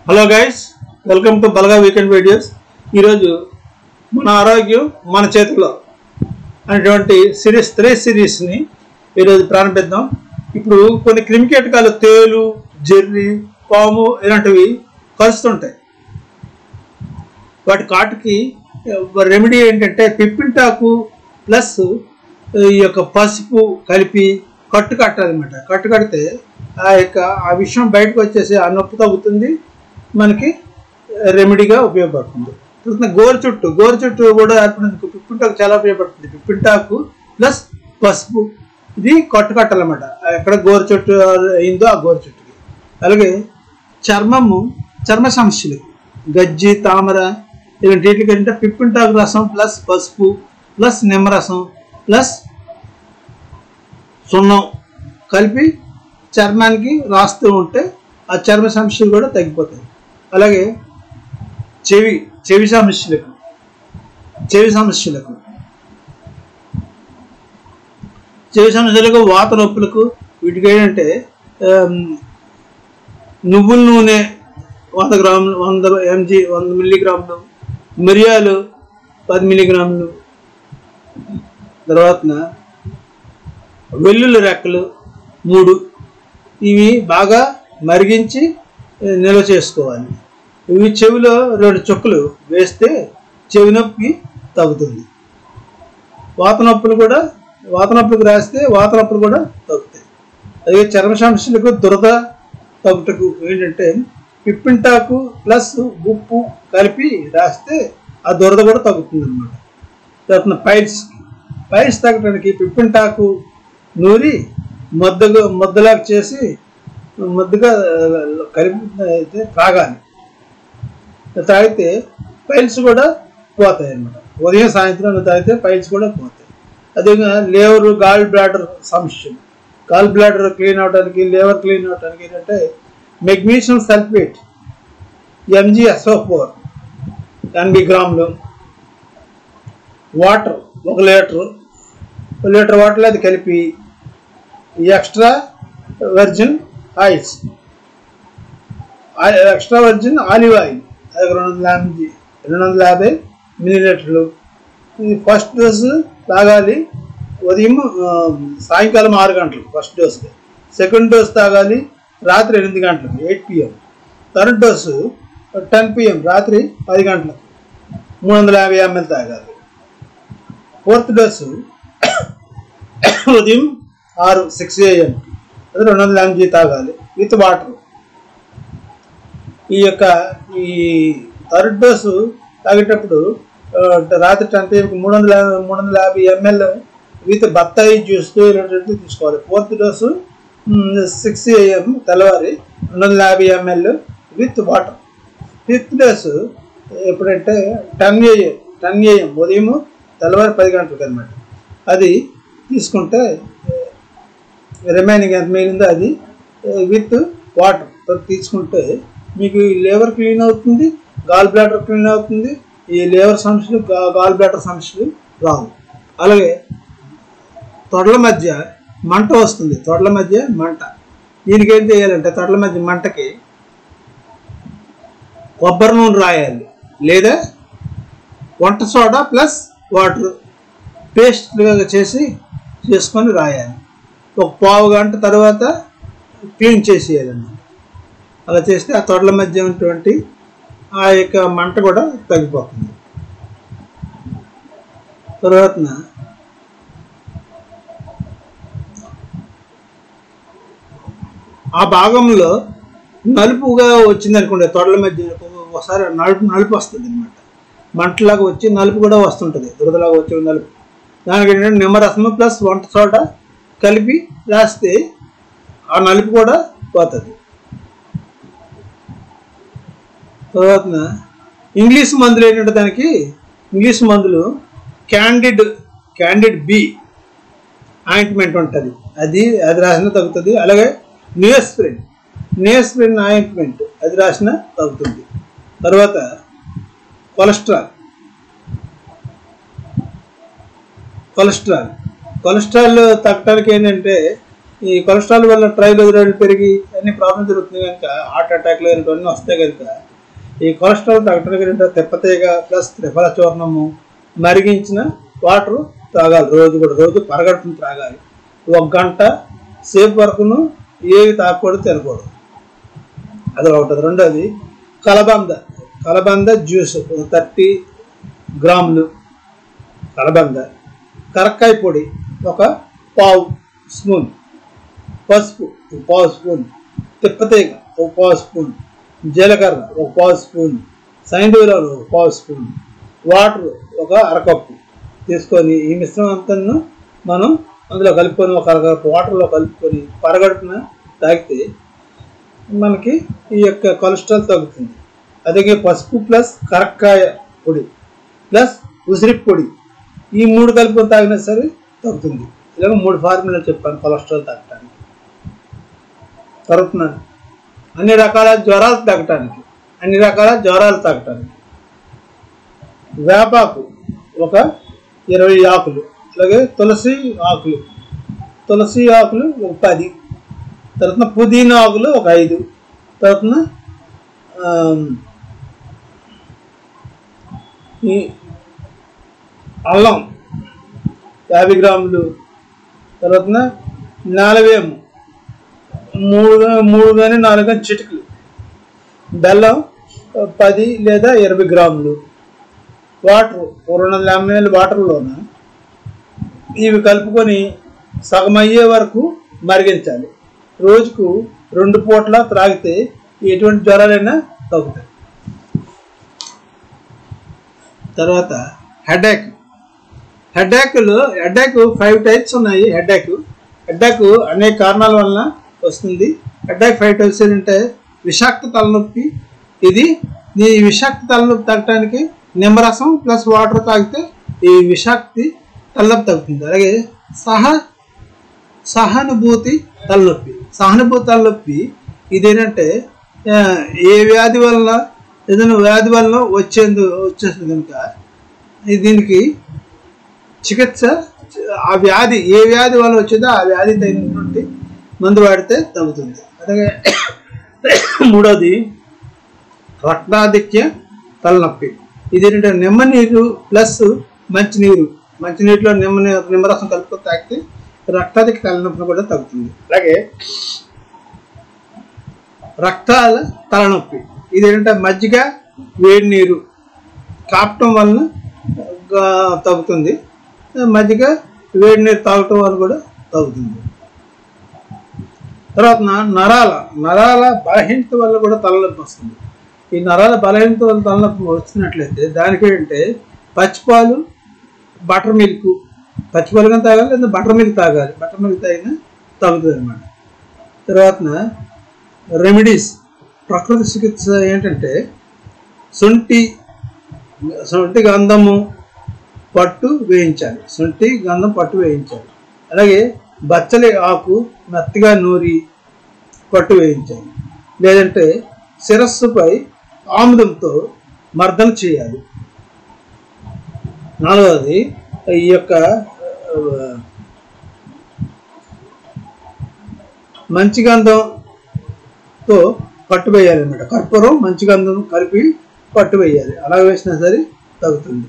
Hello guys, welcome to బల్గా weekend videos. ఈరోజు మన ఆరోగ్యం మన చేతిలో అనేటువంటి సిరీస్ని ఈరోజు ప్రారంభిద్దాం. ఇప్పుడు కొన్ని క్రిమికీటకాలు తేలు, జెర్రీ, పాము ఇలాంటివి కలుస్తుంటాయి. వాటి కాటుకి రెమెడీ ఏంటంటే పిప్పింటాకు ప్లస్ ఈ యొక్క పసుపు కలిపి కట్టు కట్టాలన్నమాట. కట్టు కడితే ఆ విషయం బయటకు వచ్చేసి ఆ నొప్పి తగ్గుతుంది, మనకి రెమెడీగా ఉపయోగపడుతుంది. గోరు చుట్టూ కూడా ఏర్పడేందుకు పిప్పింటాకు చాలా ఉపయోగపడుతుంది. పిప్పింటాకు ప్లస్ పసుపు ఇది కట్టాలన్నమాట. ఎక్కడ గోరు చుట్టు అయిందో ఆ గోరు చుట్టుకి. అలాగే చర్మ సమస్యలకు గజ్జి, తామర ఇలాంటి వీటికి ఏంటంటే పిప్పింటాకు రసం ప్లస్ పసుపు ప్లస్ నిమ్మరసం ప్లస్ సున్నం కలిపి చర్మానికి రాస్తూ ఉంటే ఆ చర్మ సమస్యలు కూడా తగ్గిపోతాయి. అలాగే చెవి సమస్యలకు వాత నొప్పులకు వీటికి ఏంటంటే నువ్వుల నూనె 100 గ్రాములు 100 మిల్లీగ్రాములు, మిరియాలు 10 మిల్లీగ్రాములు, తర్వాత వెల్లుల్లి రెక్కలు 3 ఇవి బాగా మరిగించి నిల్వ చేసుకోవాలి. ఇవి చెవిలో 2 చుక్కలు వేస్తే చెవి నొప్పి తగ్గుతుంది. వాత నొప్పులకు రాస్తే వాత నొప్పులు కూడా తగ్గుతాయి. అదే చర్మ సమస్యలకు దురద తగ్గుటకు ఏంటంటే పిప్పింటాకు ప్లస్ ఉప్పు కలిపి రాస్తే ఆ దురద కూడా తగ్గుతుంది అన్నమాట. తర్వాత పైల్స్ తగ్గడానికి పిప్పింటాకు నూరి ముద్దలాగా చేసి ముద్దగా కలిపి అయితే తాగితే పైల్స్ కూడా పోతాయి అన్నమాట. ఉదయం సాయంత్రం తాగితే పైల్స్ కూడా పోతాయి. అదేవిధంగా లేవరు, గాల్ బ్లాడర్ సమస్యలు, గాల్ బ్లాడర్ క్లీన్ అవడానికి, లేవర్ క్లీన్ అవడానికి ఏంటంటే మెగ్నీషియం సల్ఫేట్ MgSO4 80 గ్రాములు, వాటర్ 1 లీటర్ వాటర్లో అది కలిపి ఎక్స్ట్రా వర్జిన్ ఆలివ్ ఆయిల్ 250 మిల్లీలీటర్లు. ఫస్ట్ డోసు తాగాలి ఉదయం సాయంకాలం 6 గంటలకు ఫస్ట్ డోసు. సెకండ్ డోసు తాగాలి రాత్రి 8 గంటలకు 8 PM. థర్డ్ డోసు 10 PM రాత్రి 10 గంటలకు 350 ml తాగాలి. ఫోర్త్ డోసు ఉదయం 6 AM అది 200 mg తాగాలి విత్ వాటర్. ఈ థర్డ్ డోసు తాగేటప్పుడు రాత్రి 10 PM 350 ml విత్ బత్తాయి జ్యూస్ ఇలాంటివి తీసుకోవాలి. ఫోర్త్ డోసు 6 AM తెల్లవారి 250 ml with water. Fifth dose ఎప్పుడంటే 10 AM ఉదయం తెల్లవారి 10 గంటలకు అనమాట. అది తీసుకుంటే రిమైనింగ్ ఎంత మిగిలిందో అది విత్ వాటర్ తీసుకుంటే మీకు లేవర్ క్లీన్ అవుతుంది, గాల్ బ్లాడర్ క్లీన్ అవుతుంది. ఈ లేవర్ సమస్యలు, గాల్ బ్లాడర్ సమస్యలు రావు. అలాగే తొడల మధ్య మంట వస్తుంది. దీనికి ఏం చేయాలంటే తొడల మధ్య మంటకి కొబ్బరి నూనె రాయాలి, లేదా వంట సోడా ప్లస్ వాటర్ పేస్ట్గా చేసుకొని రాయాలి. ఒక పావు గంట తర్వాత క్లీన్ చేసేయాలండి. అలా చేస్తే ఆ తొడల మధ్య ఉన్నటువంటి ఆ యొక్క మంట కూడా తగ్గిపోతుంది. తర్వాత ఆ భాగంలో నలుపుగా వచ్చింది అనుకోండి, తొడల మధ్య ఒకసారి నలుపు వస్తుంది అనమాట. మంటలాగా వచ్చి నలుపు కూడా వస్తుంటుంది, దురదలాగా వచ్చే నలుపు. దానికి ఏంటంటే నిమ్మరసము ప్లస్ వంట సోడా కలిపి రాస్తే ఆ నలుపు కూడా పోతుంది. తర్వాత ఇంగ్లీష్ మందులు ఏంటంటే దానికి ఇంగ్లీష్ మందులు క్యాండిడ్ బి ఆయింట్మెంట్ ఉంటుంది, అది రాసినా తగ్గుతుంది. అలాగే నియోస్ప్రిన్ ఆయింట్మెంట్ అది రాసినా తగ్గుతుంది. తర్వాత కొలెస్ట్రాల్ తగ్గడానికి ఏంటంటే ఈ కొలెస్ట్రాల్ వల్ల ట్రైగ్లిజరైడ్ పెరిగి అన్ని ప్రాబ్లమ్ జరుగుతుంది కనుక హార్ట్ అటాక్లు ఇవన్నీ వస్తాయి కనుక ఈ కొలెస్ట్రాల్ తగ్గడానికి తెప్పతీగ ప్లస్ త్రిఫల చూర్ణము మరిగించిన వాటర్ తాగాలి. రోజు పరగడుపున తాగాలి. 1 గంట సేపు వరకును ఏవి తాగకూడదు, తినకూడదు. అది ఒకటి. రెండోది కలబంద జ్యూస్ 30 గ్రాములు కలబంద, కరక్కాయ పొడి 1/4 స్పూన్, పసుపు 1/4 స్పూన్, తిప్పతీగ 1/4 స్పూన్, జీలకర్ర 1/4 స్పూన్, సైంధవులు 1/4 స్పూన్, వాటర్ 1 అరకప్పు తీసుకొని ఈ మిశ్రమం అంతా మనం అందులో కలుపుకొని 1 అరకప్పు వాటర్లో కలుపుకొని పరగడుపున తాగితే మనకి ఈ యొక్క కొలెస్ట్రాల్ తగ్గుతుంది. అలాగే పసుపు ప్లస్ కరక్కాయ పొడి ప్లస్ ఉసిరి పొడి ఈ 3 కలుపుకొని తాగినా సరే తగ్గుతుంది. ఇలాగ 3 ఫార్ములాలు చెప్పాను కొలెస్ట్రాల్ తగ్గడానికి. తర్వాత అన్ని రకాల జ్వరాలు తగ్గటానికి వేపాకు 20 ఆకులు, అలాగే తులసి ఆకులు 10, తర్వాత పుదీనా ఆకులు 5, తర్వాత ఈ అల్లం 50 గ్రాములు, తర్వాత నాలువేము 3 చిటికలు, బెల్లం 10 లేదా 20 గ్రాములు, వాటర్ 200 ml వాటర్లోన ఇవి కలుపుకొని సగం అయ్యే వరకు మరిగించాలి. రోజుకు 2 పూట్ల త్రాగితే ఎటువంటి జ్వరాలైనా తగ్గుతాయి. తర్వాత హెడేక్ 5 టైప్స్ ఉన్నాయి. హెడేక్ అనేక కారణాల వలన వస్తుంది. హెడేక్ 5 టైప్స్ ఏంటంటే విషాక్త తలనొప్పి. ఈ విషాక్త తలనొప్పి తగ్గడానికి నిమ్మరసం ప్లస్ వాటర్ తాగితే ఈ విషాక్తి తలనొప్పి తగ్గుతుంది. అలాగే సహానుభూతి తలనొప్పి ఇదేంటంటే ఏదైనా వ్యాధి వలన వచ్చేస్తుంది కనుక దీనికి చికిత్స ఆ వ్యాధి ఏ వ్యాధి వల్ల వచ్చిందో ఆ వ్యాధి తగినటువంటి మందు వాడితే తగ్గుతుంది. అలాగే మూడోది రక్తాధిక్య తలనొప్పి. ఇదేంటంటే నిమ్మనీరు ప్లస్ మంచినీటిలో నిమ్మరసం కలుపుకొని తాగితే రక్తాధిక తలనొప్పి కూడా తగ్గుతుంది. అలాగే రక్తాల తలనొప్పి ఇదేంటంటే మజ్జిగ వేడి నీరు కాపటం వలన తగ్గుతుంది. మజ్జిగ వేడి నీరు తాగటం వల్ల కూడా తగ్గుతుంది. తర్వాత నరాల బలహీనత వల్ల కూడా తలనొప్పి వస్తుంది. ఈ నరాల బలహీనత వల్ల తలనొప్పి వచ్చినట్లయితే దానికి ఏంటంటే పచ్చిపాలు బటర్ మిల్క్ పచ్చిపాలు కానీ తాగాలి, లేదా బటర్ మిల్క్ తాగాలి. బటర్ మిల్క్ తాగినా తగ్గుతుంది అన్నమాట. తర్వాత రెమెడీస్ ప్రకృతి చికిత్స ఏంటంటే శొంఠి గంధము పట్టు వేయించాలి. అలాగే బచ్చలి ఆకు మెత్తగా నూరి పట్టు వేయించాలి. లేదంటే శిరస్సుపై ఆముదంతో మర్దన చేయాలి. 4వది ఈ యొక్క మంచి గంధంతో పట్టు వేయాలి అన్నమాట. కర్పూరం మంచి గంధం కలిపి పట్టు వేయాలి. అలా వేసినా సరే తగ్గుతుంది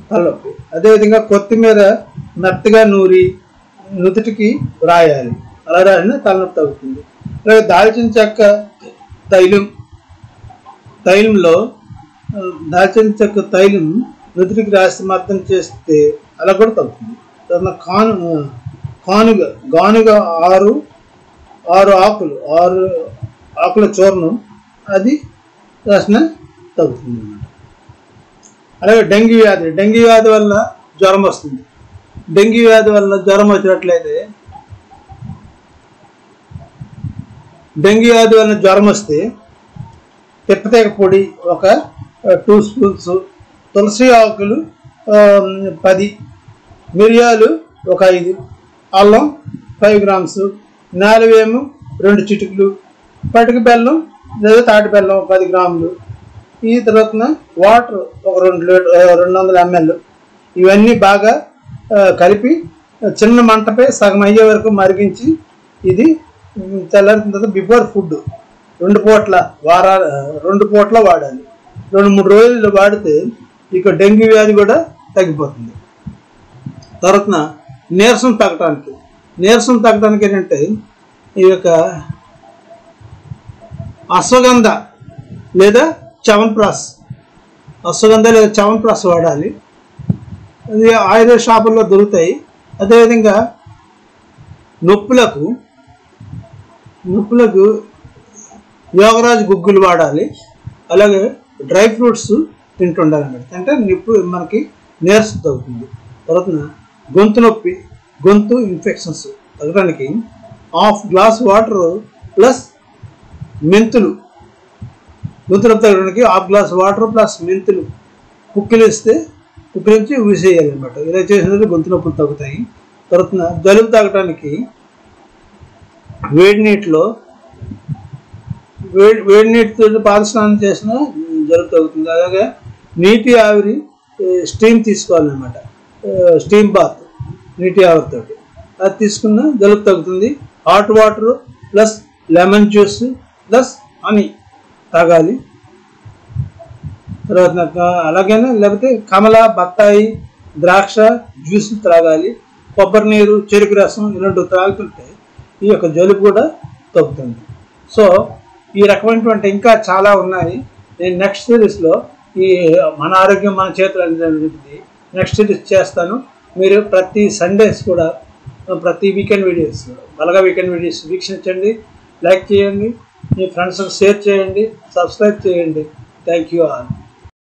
తలనొప్పి. అదేవిధంగా కొత్తిమీర మెత్తగా నూరి నుదుటికి రాయాలి. అలా రాసిన తలనొప్పి తగ్గుతుంది. అలాగే దాల్చిన చెక్క తైలంలో దాల్చిన చెక్క తైలం నుదుటికి రాసి మర్దన చేస్తే అలా కూడా తగ్గుతుంది. గానుగ 6 ఆకుల చూర్ణం అది రాసిన తగ్గుతుంది అన్నమాట. అలాగే డెంగ్యూ వ్యాధి వల్ల జ్వరం వస్తుంది. డెంగ్యూ వ్యాధి వల్ల జ్వరం వచ్చినట్లయితే వస్తే తిప్పతీగ పొడి 2 స్పూన్స్, తులసి ఆకులు 10, మిరియాలు 5, అల్లం 5 గ్రామ్స్, నాలువేము 2 చిటికలు, పటిక బెల్లం లేదా తాటి బెల్లం 10 గ్రాములు. ఈ తర్వాత వాటర్ 200 ml. ఇవన్నీ బాగా కలిపి చిన్న మంటపై సగం అయ్యే వరకు మరిగించి ఇది తెల్లారిన తర్వాత బిఫోర్ ఫుడ్ 2 పూట్ల వాడాలి. 2-3 రోజులు వాడితే ఇక డెంగ్యూ వ్యాధి కూడా తగ్గిపోతుంది. తర్వాత నీరసం తగ్గడానికి ఏంటంటే ఈ యొక్క అశ్వగంధ లేదా చవన్ప్రాష్ వాడాలి. అది ఆయుర్వేద షాపుల్లో దొరుకుతాయి. అదేవిధంగా నొప్పులకు యోగరాజు గుగ్గులు వాడాలి. అలాగే డ్రై ఫ్రూట్స్ తింటుండాలి అన్నమాట. అంటే మనకి నీరసం తగ్గుతుంది. తర్వాత గొంతు ఇన్ఫెక్షన్స్ తగ్గడానికి 1/2 గ్లాస్ వాటర్ ప్లస్ మెంతులు, గొంతు నొప్పి తగ్గడానికి 1/2 గ్లాస్ వాటర్ ప్లస్ మెంతులు పుక్కిలించి ఊసేయాలి అనమాట. ఇలా చేసినట్టు గొంతు నొప్పులు తగ్గుతాయి. తర్వాత జలుబు తగ్గడానికి వేడి నీటితో పాద స్నానం చేసినా జలుబు తగ్గుతుంది. అలాగే నీటి ఆవిరి స్టీమ్ తీసుకోవాలన్నమాట. స్టీమ్ బాత్ నీటి ఆవిరితో అది తీసుకున్న జలుబు తగ్గుతుంది. Hot water plus lemon juice plus honey తాగాలి. తర్వాత అలాగైనా లేకపోతే కమల, బత్తాయి, ద్రాక్ష జ్యూస్ త్రాగాలి. కొబ్బరి నీరు, చెరుకు రసం ఇలాంటివి త్రాగుతుంటే ఈ యొక్క జలుబు కూడా తగ్గుతుంది. సో ఈ రకమైనటువంటి ఇంకా చాలా ఉన్నాయి. నేను నెక్స్ట్ సిరీస్లో ఈ మన ఆరోగ్యం మన చేతులు అనేది నెక్స్ట్ సిరీస్ చేస్తాను. మీరు ప్రతి సండేస్ కూడా ప్రతి వీకెండ్ వీడియోస్ వీక్షించండి, లైక్ చేయండి, మీ ఫ్రెండ్స్కి షేర్ చేయండి, సబ్స్క్రైబ్ చేయండి. Thank you all.